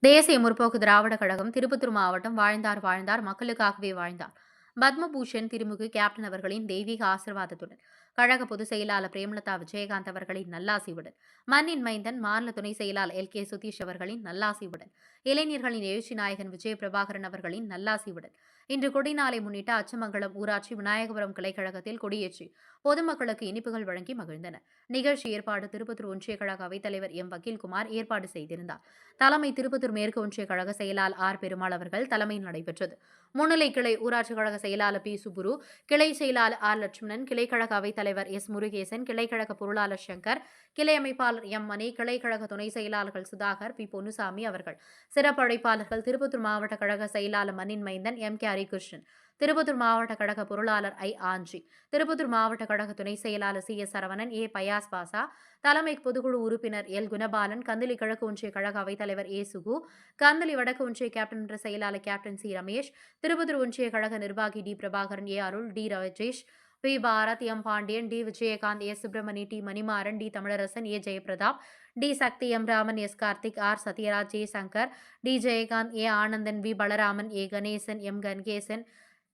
தேசிய முற்போக்கு திராவிட கழகம் திருப்பத்தூர் மாவட்டம் வாழ்ந்தார் மக்களுக்காகவே வாழ்ந்தார் பத்மபூஷன் திருமுகு கேப்டன் அவர்களின் தெய்வீக ஆசீர்வாதத்துடன் கழக பொதுச் செயலாளர் பிரேமலதா விஜயகாந்த் அவர்களின் நல்லாசியுடன் மண்ணின் மைந்தன் மாநில துணை செயலாளர் LK சுதீஷ் அவர்களின் நல்லாசியுடன் இளைஞர்களின் எழுச்சி நாயகன் விஜய பிரபாகரன் அவர்களின் நல்லாசியுடன் இன்று கொடிநாளை முன்னிட்டு அச்சமங்கலம் ஊராட்சி விநாயகபுரம் கிளைக்கழகத்தில் கொடியேற்றி பொதுமக்களுக்கு இனிப்புகள் வழங்கி மகிழ்ந்தனர். நிகழ்ச்சி ஏற்பாடு திருப்பத்தூர் ஒன்றிய கழக அவைத்தலைவர் வக்கீல்குமார் ஏற்பாடு செய்திருந்தார். தலைமை திருப்பத்தூர் மேற்கு ஒன்றிய கழக செயலாளர் பெருமாள் அவர்கள் தலைமையில் நடைபெற்றது. முன்னிலை கிளை ஊராட்சி கழக செயலாளர் P. சுப்புரு, கிளை செயலாளர் லட்சுமணன், கிளைக்கழக அவைத்தலைவர் S. முருகேசன், கிளைக்கழக பொருளாளர் சங்கர், கிளை அமைப்பாளர் M. மணி, கிளைக்கழக துணை செயலாளர்கள் சுதாகர், P. பொன்னுசாமி அவர்கள், சிறப்பு அழைப்பாளர்கள் திருப்பத்தூர் மாவட்ட கழக செயலாளர் மண்ணின் மைந்தன் M. K. ஹரிகிருஷ்ணன், திருப்பத்தூர் மாவட்ட கழக பொருளாளர் I. ஆஞ்சி, திருப்பத்தூர் மாவட்ட கழக துணை செயலாளர் C. S. Saravanan, A. Fayaz Basha, தலைமை பொதுக்குழு உறுப்பினர் L. குணபாலன், கந்தளி கிழக்கு ஒன்றிய கழக அவைத்தலைவர் A. சுகு, கந்தளி வடக்கு ஒன்றிய கேப்டன் என்ற செயலாளர் கேப்டன் C. ரமேஷ், திருப்பத்தூர் ஒன்றிய கழக நிர்வாகி D. Prabhakaran, A. Arul, D. Rajesh, P. Bharat, M. Pandian, D. Vijayakanth, A. Subramani, T. Manimaran, D. Tamilarasan, A. ஜெயபிரதாப், D. Sakthi, M. Raman, S. Karthik, R. Sathyaraj, J. Shankar, D. Jayakanth, A. Anandan, V. Balaraman, A. Ganesan, M. கன்கேசன்,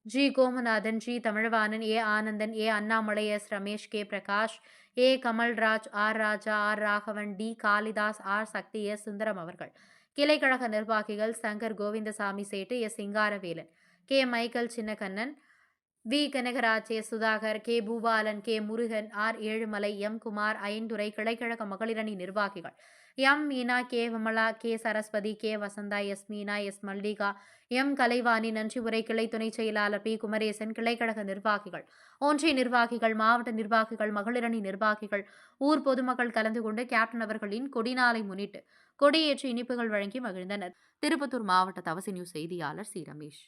G. கோமநாதன், G. Tamilvanan, A. Anandan, A. Annamalai, S. Ramesh, K. Prakash, A. Kamalraj, R. Raja, R. Raghavan, D. Kalidas, R. Sakthi, S. Sundaram அவர்கள், கிளைக்கழக நிர்வாகிகள் Shankar Govindasamy Settu, S. Singaravelan, K. Michael Chinnakannan, V. Kanagaraj, S. Sudhakar, K. Boopalan, K. Murugan, R. Ezhumalai, M. Kumar, ஐந்துரை, கிளைக்கழக மகளிரணி நிர்வாகிகள் M. Meena, K. Vimala, K. Saraswati, K. Vasantha, S. Meena, S. Mallika, M. Kalaivani, நன்றி உரை கிளை துணை செயலாளர் P. குமரேசன், கிளைக்கழக நிர்வாகிகள், ஒன்றிய நிர்வாகிகள், மாவட்ட நிர்வாகிகள், மகளிரணி நிர்வாகிகள், ஊர் பொதுமக்கள் கலந்து கொண்டு கேப்டன் அவர்களின் கொடிநாளை முன்னிட்டு கொடியேற்றி இனிப்புகள் வழங்கி மகிழ்ந்தனர். திருப்பத்தூர் மாவட்ட தவசி நியூஸ் செய்தியாளர் C. ரமேஷ்.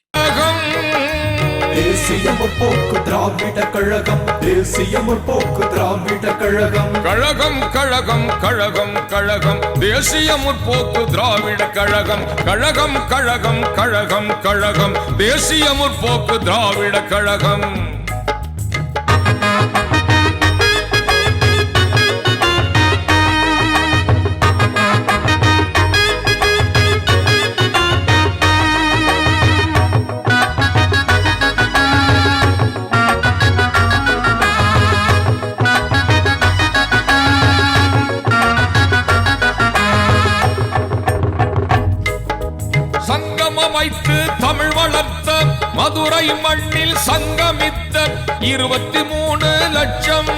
தேசிய முற்போக்கு திராவிட கழகம், தேசிய முற்போக்கு திராவிட கழகம், கழகம் கழகம் கழகம் கழகம், தேசிய முற்போக்கு திராவிட கழகம், கழகம் கழகம் கழகம் கழகம், தேசிய முற்போக்கு திராவிட கழகம். வைத்து தமிழ் வளர்த்த மதுரை மண்ணில் சங்கமித்த 23 லட்சம்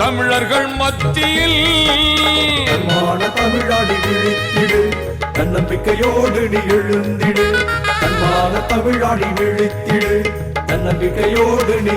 தமிழர்கள் மத்தியில் தமிழாடி விழித்திடு, தன்னம்பிக்கையோடு நீ எழுந்திடு, தன்மான தமிழாடி விழித்திடு, தன்னம்பிக்கையோடு நீ